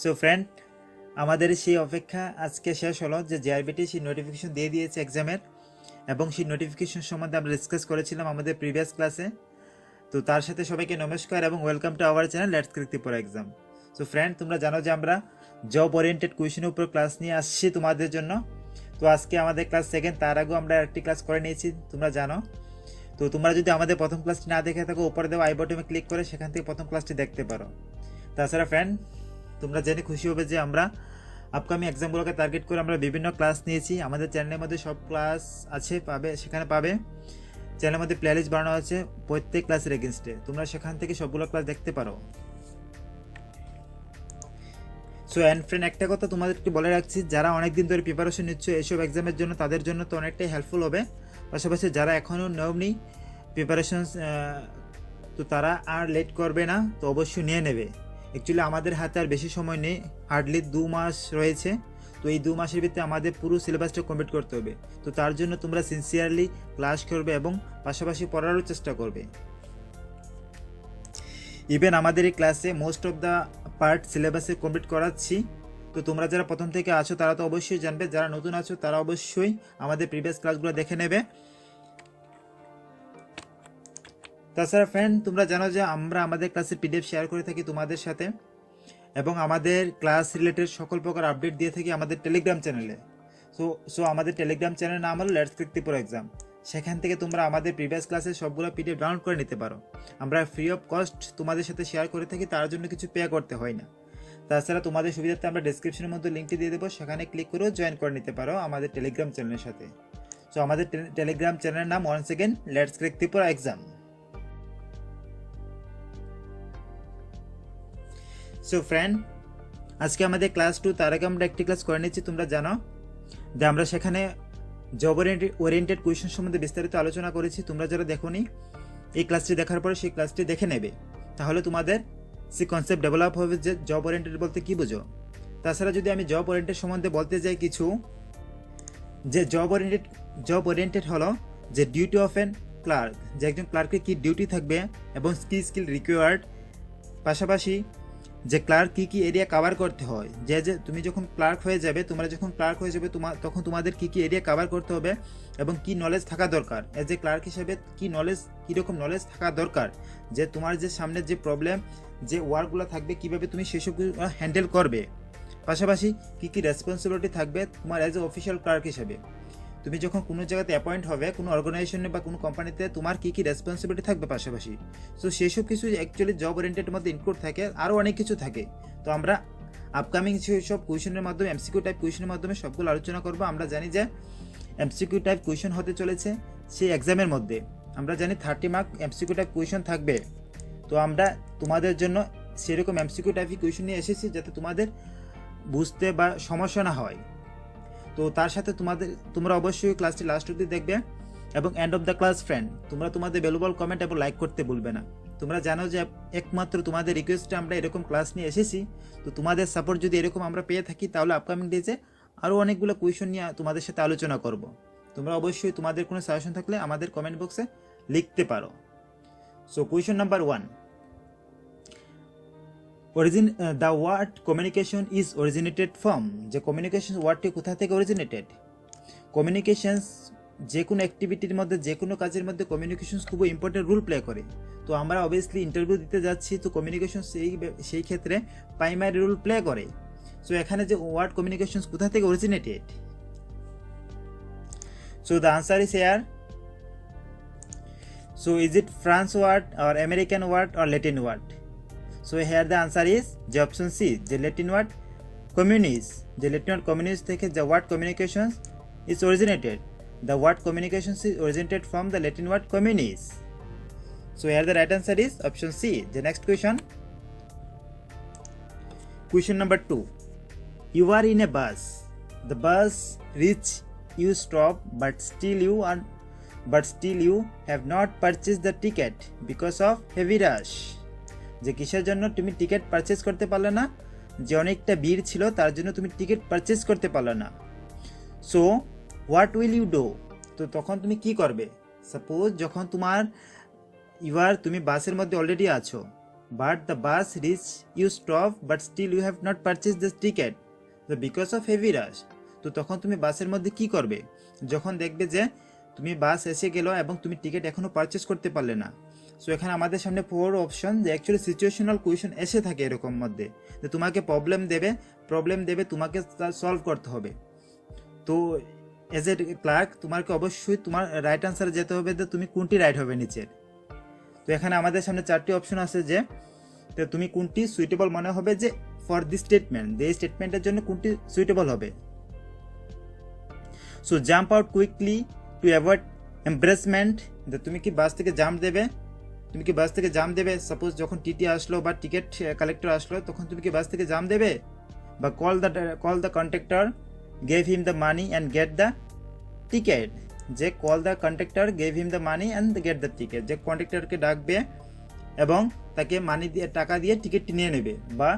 So friend, আমাদের সেই অপেক্ষা আজকে শেষ হলো যে জেআরবিটি সেই নোটিফিকেশন দিয়ে দিয়েছে এক্সামের, এবং সেই নোটিফিকেশন সম্বন্ধে আমরা ডিসকাস করেছিলাম আমাদের প্রিভিয়াস ক্লাসে। তো তার সাথে সবাইকে নমস্কার এবং welcome to our channel let's crack Tripura exam. So friend, তোমরা জানো যে আমরা জব ওরিয়েন্টেড কোয়েশনের উপর ক্লাস নিয়ে আসছি তোমাদের জন্য। তো আজকে আমাদের ক্লাস সেকেন্ড, তার আগেও আমরা একটি ক্লাস করে নিয়েছি তোমরা জানো। তো তোমরা যদি আমাদের প্রথম ক্লাসটি না দেখে থাকো, উপরে দেওয়া আই বটনে ক্লিক করে সেখান থেকে প্রথম ক্লাসটি দেখতে পারো। তাছাড়া ফ্রেন্ড, তোমরা জেনে খুশি হবে যে আমরা আপকামিং এক্সামগুলোকে টার্গেট করে আমরা বিভিন্ন ক্লাস নিয়েছি। আমাদের চ্যানেলের মধ্যে সব ক্লাস আছে, সেখানে পাবে। চ্যানেলের মধ্যে প্লেলিস্ট বানানো আছে প্রত্যেক ক্লাসের এগেনস্টে, তোমরা সেখান থেকে সবগুলো ক্লাস দেখতে পারো। সো অ্যান্ড ফ্রেন্ড, একটা কথা তোমাদেরকে বলে রাখছি, যারা অনেকদিন ধরে প্রিপারেশন নিচ্ছ এইসব এক্সামের জন্য, তাদের জন্য তো অনেকটাই হেল্পফুল হবে। পাশাপাশি যারা এখনও নেওনি প্রিপারেশন, তো তারা আর লেট করবে না, তো অবশ্যই নিয়ে নেবে। অ্যাকচুয়ালি আমাদের হাতে আর বেশি সময় নেই, হার্ডলি 2 মাস রয়েছে। তো এই 2 মাসের ভিতরে আমাদের পুরো সিলেবাসটা কমপ্লিট করতে হবে। তো তার জন্য তোমরা সিনসিয়ারলি ক্লাস করবে এবং পাশাপাশি পড়ারও চেষ্টা করবে। ইভেন আমাদের এই ক্লাসে মোস্ট অফ দ্য পার্ট সিলেবাসে কমপ্লিট করাচ্ছি। তো তোমরা যারা প্রথম থেকে আছো তারা তো অবশ্যই জানবে, যারা নতুন আছো তারা অবশ্যই আমাদের প্রিভিয়াস ক্লাসগুলো দেখে নেবে। তাছাড়া ফ্রেন্ড, তোমরা জানো যে আমরা আমাদের ক্লাসের পিডিএফ শেয়ার করে থাকি তোমাদের সাথে, এবং আমাদের ক্লাস রিলেটেড সকল প্রকার আপডেট দিয়ে থাকি আমাদের টেলিগ্রাম চ্যানেলে। সো আমাদের টেলিগ্রাম চ্যানেলের নাম হলো লেটস ক্র্যাক ত্রিপুরা এক্সাম। সেখান থেকে তোমরা আমাদের প্রিভিয়াস ক্লাসের সবগুলো পিডিএফ ডাউনলোড করে নিতে পারো। আমরা ফ্রি অফ কস্ট তোমাদের সাথে শেয়ার করে থাকি, তার জন্য কিছু পে করতে হয় না। তাছাড়া তোমাদের সুবিধার্থে আমরা ডেসক্রিপশনের মধ্যে লিঙ্কটি দিয়ে দেবো, সেখানে ক্লিক করেও জয়েন করে নিতে পারো আমাদের টেলিগ্রাম চ্যানেলের সাথে। সো আমাদের টেলিগ্রাম চ্যানেলের নাম once again let's crack Tripura exam. So friend, আজকে আমাদের ক্লাস 2, তার আগে আমরা একটি ক্লাস করে নিচ্ছি। তোমরা জানো যে আমরা সেখানে জব ওরিয়েন্টেড কোয়েশন সম্বন্ধে বিস্তারিত আলোচনা করেছি। তোমরা যারা দেখোনি, এই ক্লাসটি দেখার পরে সেই ক্লাসটি দেখে নেবে, তাহলে তোমাদের সেই কনসেপ্ট ডেভেলপ হবে যে জব ওরিয়েন্টেড বলতে কী বোঝো। তাছাড়া যদি আমি জব ওরিয়েন্টেড সম্বন্ধে বলতে যাই কিছু, যে জব ওরিয়েন্টেড হলো যে ডিউটি অফ এন ক্লার্ক, যে একজন ক্লার্কের কী ডিউটি থাকবে এবং কী স্কিল রিকোয়ার্ড, পাশাপাশি যে ক্লার্ক কী কী এরিয়া কভার করতে হয়। যে তুমি যখন ক্লার্ক হয়ে যাবে, তখন তোমাদের কী কী এরিয়া কভার করতে হবে এবং কী নলেজ থাকা দরকার। এজ এ ক্লার্ক হিসেবে কীরকম নলেজ থাকা দরকার, যে তোমার যে সামনের যে প্রবলেম, যে ওয়ার্কগুলো থাকবে, কীভাবে তুমি সেসবগুলো হ্যান্ডেল করবে। পাশাপাশি কী কী রেসপন্সিবিলিটি থাকবে তোমার এজ এ অফিসিয়াল ক্লার্ক হিসেবে। তুমি যখন কোনো জায়গাতে অ্যাপয়েন্ট হবে, কোনো অর্গানাইজেশনে বা কোনো কোম্পানিতে, তোমার কী কী রেসপন্সিবিলিটি থাকবে পাশাপাশি। সো সেসব কিছু অ্যাকচুয়ালি জব ওরিয়েন্টেড মধ্যে ইনক্লুড থাকে, আরও অনেক কিছু থাকে। তো আমরা আপকামিং সেসব কোয়েশনের মাধ্যমে, এমসিকিউ টাইপ কোয়েশনের মাধ্যমে সবগুলো আলোচনা করবো। আমরা জানি যে এমসিকিউ টাইপ কোয়েশন হতে চলেছে সেই এক্সামের মধ্যে, আমরা জানি 30 মার্ক এমসিকিউ টাইপ কোয়েশন থাকবে। তো আমরা তোমাদের জন্য সেরকম এমসিকিউ টাইপই কোয়েশন নিয়ে এসেছি, যাতে তোমাদের বুঝতে বা সমস্যা না হয়। তো তার সাথে তোমরা অবশ্যই ক্লাসটি লাস্ট অবধি দেখবে, এবং end of the class friend, তোমরা তোমাদের ভ্যালুয়েবল কমেন্ট এবং লাইক করতে ভুলবে না। তোমরা জানো যে একমাত্র তোমাদের রিকোয়েস্টে আমরা এরকম ক্লাস নিয়ে এসেছি। তো তোমাদের সাপোর্ট যদি এরকম আমরা পেয়ে থাকি, তাহলে আপকামিং ডেজে আরও অনেকগুলো কোয়েশন নিয়ে তোমাদের সাথে আলোচনা করব। তোমরা অবশ্যই তোমাদের কোনো সাজেশন থাকলে আমাদের কমেন্ট বক্সে লিখতে পারো। So question number 1, the word communication is originated from. যে কমিউনিকেশন ওয়ার্ডটি কোথা থেকে অরিজিনেটেড। কমিউনিকেশনস যে কোনো অ্যাক্টিভিটির মধ্যে, যে কোনো কাজের মধ্যে কমিউনিকেশনস খুব ইম্পর্টেন্ট রোল প্লে করে। তো আমরা অবভিয়াসলি ইন্টারভিউ দিতে যাচ্ছি, তো কমিউনিকেশন সেই ক্ষেত্রে প্রাইমারি রোল প্লে করে। সো এখানে যে ওয়ার্ড কমিউনিকেশনস কোথা থেকে originated, so the answer is here. So is it France word or American word or Latin word? So here the answer is the option C, the Latin word communis. The Latin word communis থেকে the word communications is originated. The word communications is originated from the Latin word communis. So here the right answer is option C. The next question. Question number 2. You are in a bus. The bus reach you stop, but still you have not purchased the ticket because of heavy rush. যে কিসের জন্য তুমি ticket purchase করতে পারলে না, যে অনেকটা ভিড় ছিল তার জন্য তুমি টিকিট পারচেজ করতে পারলে না। So what will you do? তো তখন তুমি কি করবে? সাপোজ যখন তুমি বাসের মধ্যে অলরেডি আছো, but the bus reach you stop but still you have not purchased the ticket so because of heavy rush. তো তখন তুমি বাসের মধ্যে কি করবে যখন দেখবে যে তুমি বাস এসে গেল এবং তুমি টিকিট এখনো পারচেজ করতে পারলে না? সো এখানে আমাদের সামনে 4 অপশন যে অ্যাকচুয়ালি সিচুয়েশনাল কোয়েশ্চন এসে থাকে এরকম মধ্যে যে তোমাকে প্রবলেম দেবে তোমাকে সলভ করতে হবে। তো এজ এ ক্লার্ক তোমাকে অবশ্যই তোমার রাইট আনসারে যেতে হবে যে তুমি কোনটি রাইট হবে নিচের। তো এখানে আমাদের সামনে 4টি অপশন আছে যে তো তুমি কোনটি সুইটেবল মনে হবে যে ফর দিস স্টেটমেন্ট, এই স্টেটমেন্টের জন্য কোনটি সুইটেবল হবে। So jump out quickly to avoid embarrassment, তুমি কি বাস থেকে জাম্প দেবে সাপোজ যখন টিটি আসলো বা টিকিট কালেক্টর আসলো তখন তুমি কি বাস থেকে জাম্প দেবে? বা call the contractor gave him the money and get the ticket, যে call the contractor gave him the money and get the ticket, যে কন্ট্রাক্টরকে ডাকবে এবং তাকে টাকা দিয়ে টিকিটটি নিয়ে নেবে। বা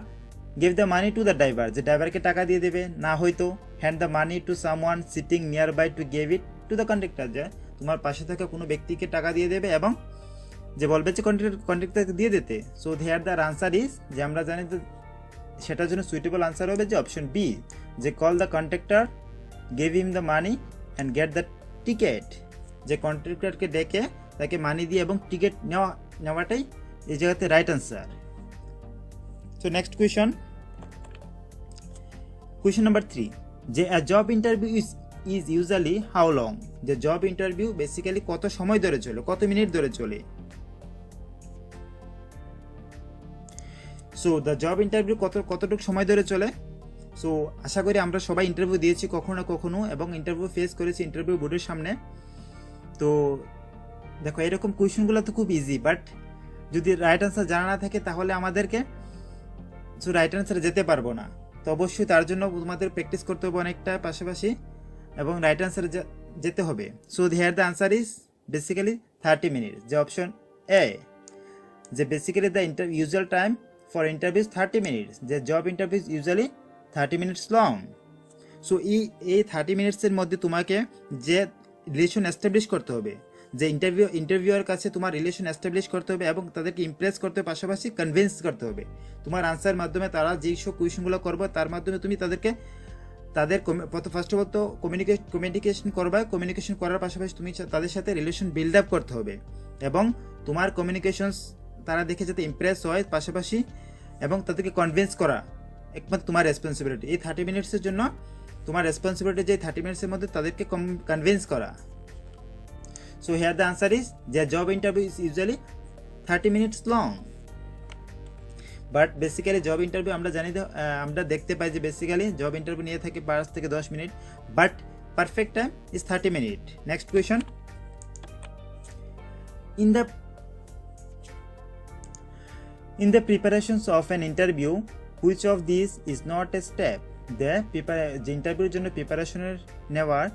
give the money to the driver, যে ড্রাইভারকে টাকা দিয়ে দেবে, না হয়তো hand the money to someone sitting nearby to give it to the contractor, যে তোমার পাশে থাকা কোনো ব্যক্তিকে টাকা দিয়ে দেবে এবং যে বলবে যে কন্ট্রাক্টরকে দিয়ে দিতে। So here the answer is, যে আমরা জানি যে সেটার জন্য সুইটেবল আনসার হবে যে অপশন বি, যে call the contractor give him the money and get the ticket, যে কন্ট্রাক্টরকে ডেকে তাকে মানি দিয়ে এবং টিকিট নেওয়াটাই এই জায়গাতে right answer. So next question number 3, যে আ job interview is usually how long, যে জব ইন্টারভিউ বেসিক্যালি কত সময় ধরে চলে, কত মিনিট ধরে চলে। সো দ্য জব ইন্টারভিউ কতটুকু সময় ধরে চলে। সো আশা করি আমরা সবাই ইন্টারভিউ দিয়েছি কখনো না কখনো এবং ইন্টারভিউ ফেস করেছি ইন্টারভিউ বোর্ডের সামনে। তো দেখো এরকম কোয়েশ্চেনগুলো তো খুব ইজি, বাট যদি রাইট আনসার জানা না থাকে তাহলে আমাদেরকে রাইট আনসারে যেতে পারবো না। তো অবশ্যই তার জন্য তোমাদের প্র্যাকটিস করতে হবে অনেকটা পাশাপাশি এবং রাইট আনসারে যেতে হবে। So here the answer is basically 30 minutes, যে অপশন এ, যে basically the usual time for interview 30 minutes, যে job interview usually 30 minutes long. সো এই 30 মিনিটসের মধ্যে তোমাকে যে রিলেশন এস্টাবলিশ করতে হবে, যে ইন্টারভিউয়ার কাছে তোমার রিলেশন এস্টাবলিশ করতে হবে এবং তাদেরকে ইমপ্রেস করতে হবে, পাশাপাশি কনভিন্স করতে হবে তোমার আনসার মাধ্যমে। তারা যেই সব কোয়েশনগুলো করবে তার মাধ্যমে তুমি ফার্স্ট অফ অল তো কমিউনিকেশন করবা, কমিউনিকেশন করার পাশাপাশি তুমি তাদের সাথে রিলেশন বিল্ড আপ করতে হবে এবং তোমার কমিউনিকেশন তারা দেখে যাতে ইমপ্রেস হয় পাশাপাশি এবং তাদেরকে কনভিন্স করা একমাত্র তোমার রেসপন্সিবিলিটি। এই 30 মিনিটসের জন্য তোমার রেসপন্সিবিলিটি যে 30 মিনিটসের মধ্যে তাদেরকে কনভিন্স করা। So here the answer is, the job interview is usually 30 minutes long. But basically job interview আমরা দেখতে পাই যে বেসিক্যালি জব ইন্টারভিউ নিয়ে থাকে 5 থেকে 10 minute, but perfect time is 30 minute. Next question, in the preparations of an interview which of these is not a step, যে ইন্টারভিউর জন্য প্রিপারেশনের নেওয়ার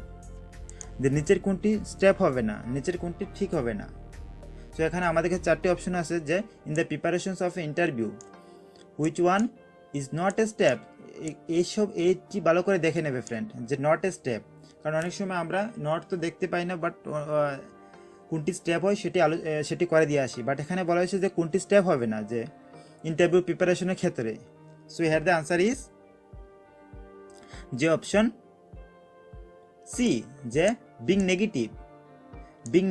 নিচের কোনটি স্টেপ হবে না, নিচের কোনটি ঠিক হবে না। সো এখানে আমাদের কাছে 4টি অপশন আছে যে in the preparations of interview which one is not a step, এইটি ভালো করে দেখে নেবে ফ্রেন্ড যে নট এ স্টেপ, কারণ অনেক সময় আমরা নট তো দেখতে পাই না বাট কোনটি স্টেপ হয় সেটি করে দিয়ে আসি, বাট এখানে বলা হয়েছে যে কোনটি স্টেপ হবে না যে ইন্টারভিউ প্রিপারেশনের ক্ষেত্রে। So here the answer is যে অপশন সি, যে বিং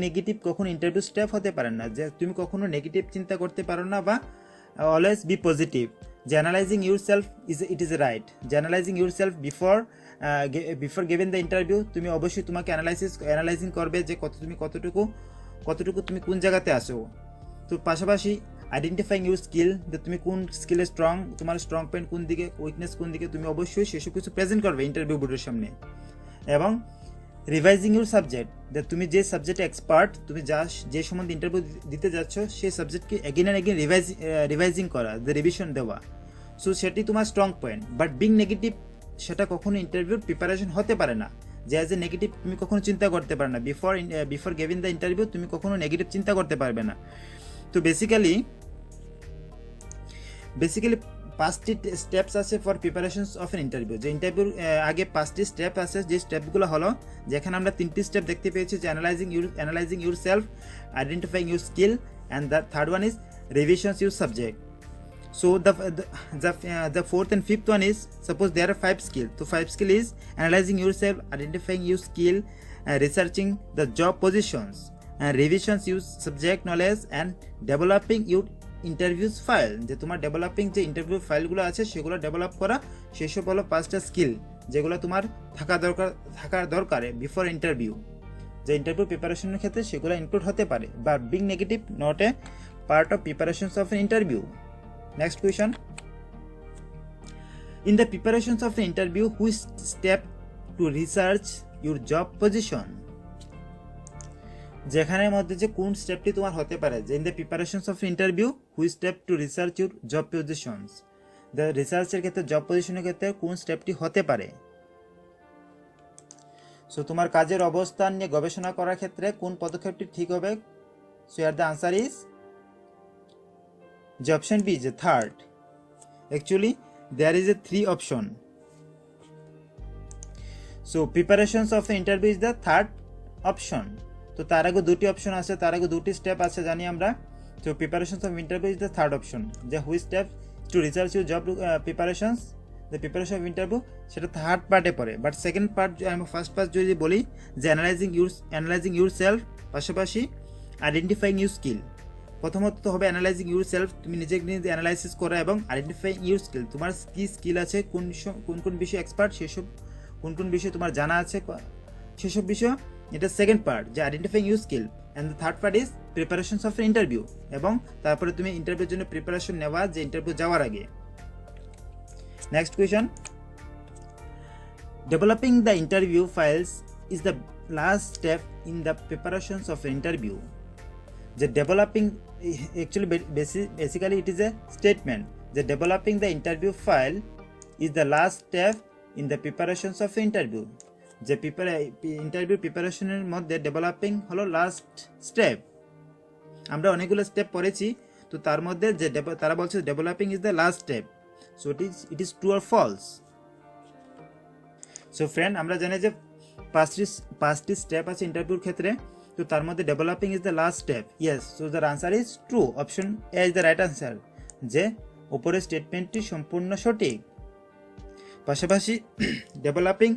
নেগেটিভ কখনো ইন্টারভিউ স্টেপ হতে পারে না, যে তুমি কখনো নেগেটিভ চিন্তা করতে পারো না, বা অলওয়েজ বি পজিটিভ, যে analysing yourself it is right, যে analysing yourself before giving the interview, তুমি অবশ্যই তোমাকে অ্যানালাইজিং করবে যে কতটুকু তুমি কোন জায়গাতে আসো। তো পাশাপাশি আইডেন্টিফাইং ইউর স্কিল, যে তুমি কোন স্কিলে স্ট্রং, তোমার স্ট্রং পয়েন্ট কোন দিকে, উইকনেস কোন দিকে, তুমি অবশ্যই সেসব কিছু প্রেজেন্ট করবে ইন্টারভিউ বোর্ডের সামনে। এবং রিভাইজিং ইউর সাবজেক্ট, যে তুমি যে সাবজেক্টে এক্সপার্ট, তুমি যে সম্বন্ধে ইন্টারভিউ দিতে যাচ্ছ সেই সাবজেক্টকে এগেন অ্যান্ড এগেন রিভাইজিং করা, যে রিভিশন দেওয়া। সো সেটি তোমার strong point, but being negative সেটা কখনো ইন্টারভিউর প্রিপারেশন হতে পারে না, যে অ্যাজ এ নেগেটিভ তুমি কখনো চিন্তা করতে পারবে না, বিফোর গিভিং দ্য ইন্টারভিউ তুমি কখনো নেগেটিভ চিন্তা করতে পারবে না। তো বেসিক্যালি 5টি স্টেপস আছে for preparations of N interview, যে ইন্টারভিউর আগে 5টি স্টেপ আছে, যে স্টেপগুলো হলো যেখানে আমরা 3টি স্টেপ দেখতে পেয়েছি, যে analysing your self, identifying your skill, and the third one is revisions your subject. So the fourth and fifth one is, suppose there are 5 skills. So 5 skill is analyzing yourself, identifying your skill, researching the job positions, revisions use subject knowledge, and developing your interviews file. যে তোমার developing যে interview ফাইলগুলো আছে সেগুলো develop করা, সেসব হলো 5টা স্কিল যেগুলো তোমার থাকার দরকার বিফোর ইন্টারভিউ। যে ইন্টারভিউ প্রিপারেশনের ক্ষেত্রে সেগুলো ইনক্লুড হতে পারে, but being negative not a part of preparations of N interview. Next question, in the preparations of N interview which step to research your job position. যেখানের মধ্যে যে কোন স্টেপটি তোমার হতে পারে, যে in the preparations of interview which step to research your job positions, the রিসার্চের ক্ষেত্রে জব পজিশনের ক্ষেত্রে কোন স্টেপটি হতে পারে। সো তোমার কাজের অবস্থান নিয়ে গবেষণা করার ক্ষেত্রে কোন পদক্ষেপটি ঠিক হবে। So yeah the answer is যে অপশন বি, যে third. Actually there is a 3 option. So preparations of the interview is the third option. তো তার আগে 2টি অপশন আছে, তার আগে 2টি স্টেপ আছে জানি আমরা। তো preparations of interview is the third option. যে which step to research your job preparations, the preparation of interview, সেটা থার্ড পার্টে পড়ে। বাট সেকেন্ড পার্ট, আমি ফার্স্ট পার্ট যদি বলি যে অ্যানালাইজিং ইউর সেলফ, পাশাপাশি আইডেন্টিফাইং ইউর স্কিল। প্রথমত তো হবে অ্যানালাইজিং ইউর সেলফ, তুমি নিজেকে নিজে অ্যানালাইসিস করা, এবং আইডেন্টিফাইং ইউর স্কিল, তোমার কি স্কিল আছে, কোন বিষয়ে এক্সপার্ট, সেসব কোন বিষয়ে তোমার জানা আছে সেসব বিষয়। এটা সেকেন্ড পার্ট, যে identifying your skill. And the third part is preparations of interview, এবং তারপরে তুমি ইন্টারভিউর জন্য প্রিপারেশন নেওয়া, যে ইন্টারভিউ যাওয়ার আগে। Next question, developing the interview files is the last step in the preparations of interview. যে developing, actually basically it is a statement, যে developing the interview file is the last step in the preparations of interview. যে interview প্রিপারেশনের মধ্যে developing হলো last step. আমরা অনেকগুলো step পড়েছি, তো তার মধ্যে যে তারা বলছে developing is the last step. So it is true or false. So friend, আমরা জানি যে 5টি স্টেপ আছে ইন্টারভিউর ক্ষেত্রে, তো তার মধ্যে developing is the last step. Yes, so the answer is true, option A is the right answer, যে উপরের স্টেটমেন্টটি সম্পূর্ণ সঠিক। পাশাপাশি ডেভেলপিং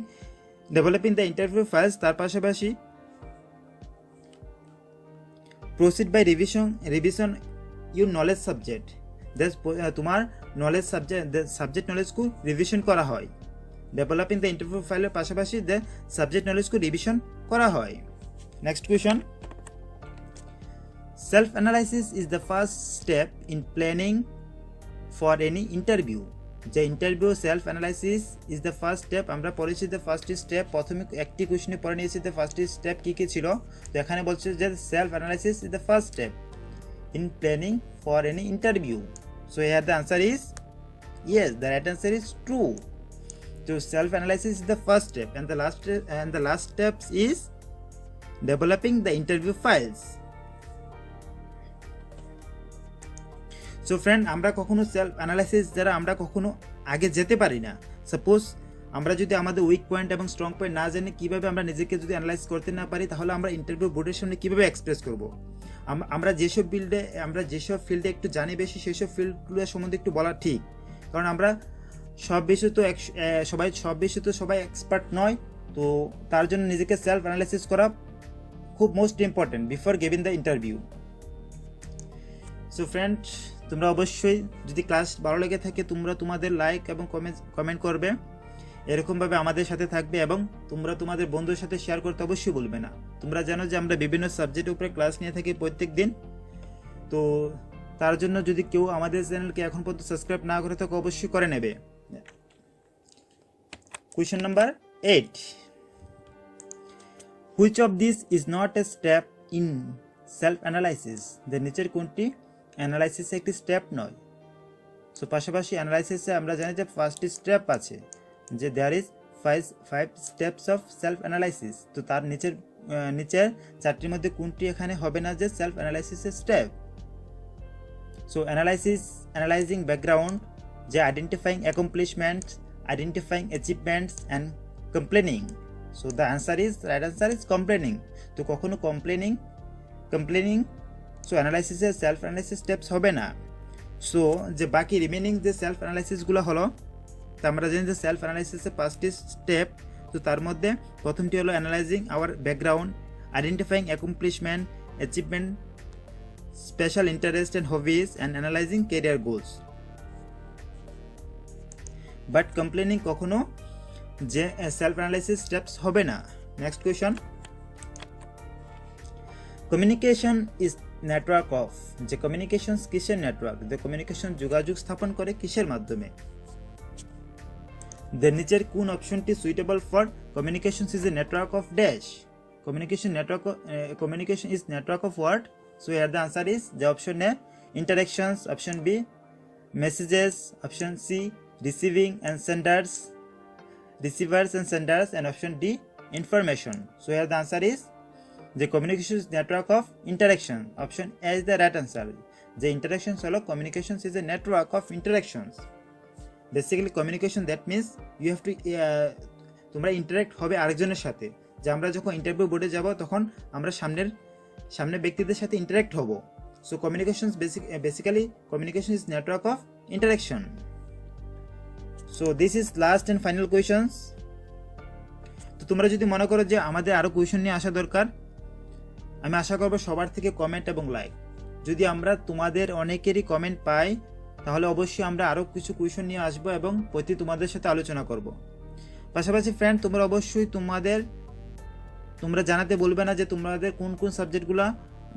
দ্য ইন্টারভিউ ফাইলস, তার পাশাপাশি proceed by revision your knowledge subject, তোমার নলেজ সাবজেক্ট নলেজকে রিভিশন করা হয়। ডেভেলপিং দ্য ইন্টারভিউ ফাইলের পাশাপাশি দ্য সাবজেক্ট নলেজকে রিভিশন করা হয়। Next question, self analysis is the first step in planning for any interview. যে interview self analysis is the first step, আমরা পড়েছি দ্য ফার্স্ট স্টেপ, প্রথমে একটি কোয়েশনে পড়ে নিয়েছি দ্য ফার্স্ট স্টেপ কী ছিল। তো এখানে বলছে যে self analysis is the first step in planning for any interview. So here the answer is yes, the right answer is true. তো self analysis is the first step, and the last step is developing the interview files. So friend, আমরা কখনো self analysis যারা আমরা কখনো আগে যেতে পারি না। সাপোজ আমরা যদি আমাদের উইক পয়েন্ট এবং স্ট্রং পয়েন্ট না জানি, কীভাবে আমরা নিজেকে যদি অ্যানালাইজ করতে না পারি, তাহলে আমরা ইন্টারভিউ বোর্ডের সামনে কীভাবে এক্সপ্রেস করব। আমরা যেসব ফিল্ডে একটু জানি বেশি, সেসব ফিল্ডগুলোর সম্বন্ধে একটু বলা ঠিক, কারণ আমরা সব বিষয়ে তো সবাই এক্সপার্ট নয়। তো তার জন্য নিজেকে সেলফ অ্যানালাইসিস করা খুব most important before giving the interview. So friend, তোমরা অবশ্যই যদি ক্লাস ভালো লেগে থাকে, তোমরা তোমাদের লাইক এবং কমেন্ট করবে, এরকমভাবে আমাদের সাথে থাকবে, এবং তোমরা তোমাদের বন্ধুদের সাথে শেয়ার করতে অবশ্যই ভুলবে না। তোমরা জানো যে আমরা বিভিন্ন সাবজেক্টের উপরে ক্লাস নিয়ে থাকি প্রত্যেক দিন। তো তার জন্য যদি কেউ আমাদের চ্যানেলকে এখন পর্যন্ত সাবস্ক্রাইব না করে থাকে, অবশ্যই করে নেবে। Question number 8. Which of these is not a step in self-analysis? The নিচের কোনটি অ্যানালাইসিসে একটি স্টেপ নয়। সো পাশাপাশি অ্যানালাইসিসে আমরা জানি যে 5টি স্টেপ আছে, যে there is 5 steps of self analysis. তো তার নিচের 4টির মধ্যে কোনটি এখানে হবে না যে সেলফ অ্যানালাইসিসের স্টেপ। সো অ্যানালাইজিং ব্যাকগ্রাউন্ড, যে identifying accomplishments, identifying achievements and complaining. So the right answer is complaining. তো কখনো complaining so analysis এর self analysis steps হবে না। সো যে বাকি রিমেনিং যে সেলফ অ্যানালাইসিসগুলো হলো, তা আমরা জানি যে সেলফ অ্যানালাইসিসের 5টি স্টেপ। তো তার মধ্যে প্রথমটি হলো analysing our background, identifying accomplishment, achievement, special interest and hobbies, and analysing career goals. But complaining কখনো যে সেলফ অ্যানালাইসিস স্টেপস হবে না। Next question, communication is network of, যে কমিউনিকেশন কিসের নেটওয়ার্ক, যে কমিউনিকেশন যোগাযোগ স্থাপন করে কিসের মাধ্যমে। The নিচের কোন অপশনটি suitable for communication is a network of dash, communication is network of what? So here the answer is the option A interactions, option B messages, option C receivers and senders, and option D information. So here the answer is the communication is network of interaction. Option A is the right answer. The interactions holo communications is a network of interactions. Basically communication, that means you have to তোমরা interact হবে আরেকজনের সাথে। যে আমরা যখন interview বোর্ডে যাব তখন আমরা সামনে ব্যক্তিদের সাথে ইন্টারেক্ট হব। So communication basically communication is network of interaction. So this is last and final questions. তো তোমরা যদি মনে করো যে আমাদের আরও কোয়েশন নিয়ে আসা দরকার, আমি আশা করবো সবার থেকে কমেন্ট এবং লাইক। যদি আমরা তোমাদের অনেকেরই কমেন্ট পাই তাহলে অবশ্যই আমরা আরও কিছু কোয়েশন নিয়ে আসবো এবং তোমাদের সাথে আলোচনা করব। পাশাপাশি ফ্রেন্ড, তোমরা অবশ্যই তোমরা জানাতে বলবে না যে তোমাদের কোন কোন সাবজেক্টগুলো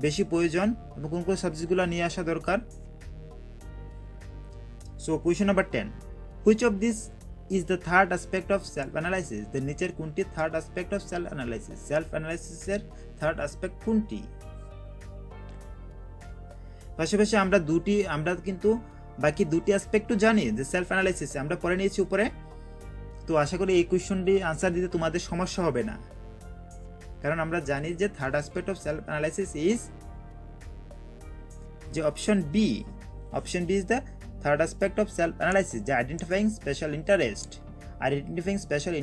বেশি প্রয়োজন এবং কোন কোন সাবজেক্টগুলো নিয়ে আসা দরকার। So question number 10, which of this is the third aspect of self analysis. The নিচের কোনটি third aspect of self analysis, self অ্যানালাইসিসের থার্ড অ্যাসপেক্ট কোনটি। পাশাপাশি আমরা কিন্তু বাকি দুটি অ্যাসপেক্টও জানি যে সেলফ অ্যানালাইসিসে আমরা পড়ে নিয়েছি উপরে। তো আশা করি এই কোয়েশনটি আনসার দিতে তোমাদের সমস্যা হবে না, কারণ আমরা জানি যে third aspect of self analysis is যে option B is the third aspect of self analysis, যে identifying special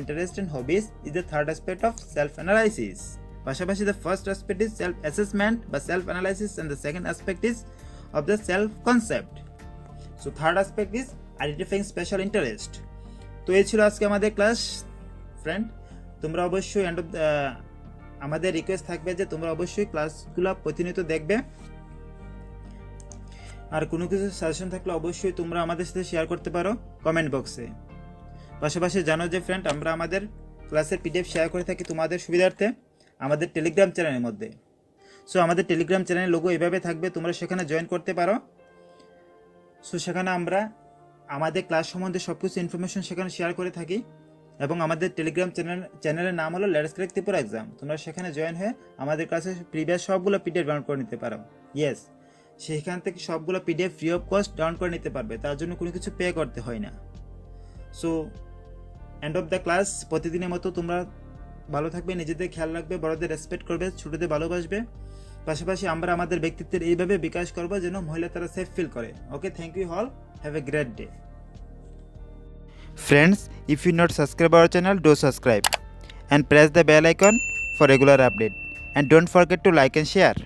interest and hobbies is the third aspect of self analysis. পাশাপাশি the first aspect is self assessment বা self analysis, and the second aspect is of the self concept. So third aspect is identifying special interest. তো এই ছিল আজকে আমাদের class friend. তোমরা অবশ্যই আমাদের রিকোয়েস্ট থাকবে যে তোমরা অবশ্যই ক্লাসগুলো প্রতিনিয়ত দেখবে, আর কোনো কিছু সাজেশন থাকলে অবশ্যই তোমরা আমাদের সাথে শেয়ার করতে পারো কমেন্ট বক্সে। পাশাপাশি জানো যে ফ্রেন্ড, আমরা আমাদের ক্লাসের পিডিএফ শেয়ার করে থাকি তোমাদের সুবিধার্থে আমাদের টেলিগ্রাম চ্যানেলের মধ্যে। সো আমাদের টেলিগ্রাম চ্যানেলের লোগো এভাবে থাকবে, তোমরা সেখানে জয়েন করতে পারো। সো সেখানে আমরা আমাদের ক্লাস সম্বন্ধে সব কিছু ইনফরমেশন সেখানে শেয়ার করে থাকি, এবং আমাদের টেলিগ্রাম চ্যানেলের নাম হলো লেটস ক্র্যাক ত্রিপুরা এক্সাম। তোমরা সেখানে জয়েন হয়ে আমাদের ক্লাসে প্রিভিয়াস সবগুলো পিডিএফ ডাউনলোড করে নিতে পারো। ইয়েস, সেখান থেকে সবগুলো PDF free of cost download করে নিতে পারবে, তার জন্য কোনো কিছু পে করতে হয় না। So end of the class, প্রতিদিনের মতো তোমরা ভালো থাকবে, নিজেদের খেয়াল রাখবে, বড়দের রেসপেক্ট করবে, ছোটদের ভালোবাসবে। পাশাপাশি আমরা আমাদের ব্যক্তিত্বের এইভাবে বিকাশ করবো যেন মহিলা তারা সেফ ফিল করে। Okay, thank you all, have a great day. Friends, if you not subscribe our channel, do subscribe and press the bell icon for regular update, and don't forget to like and share.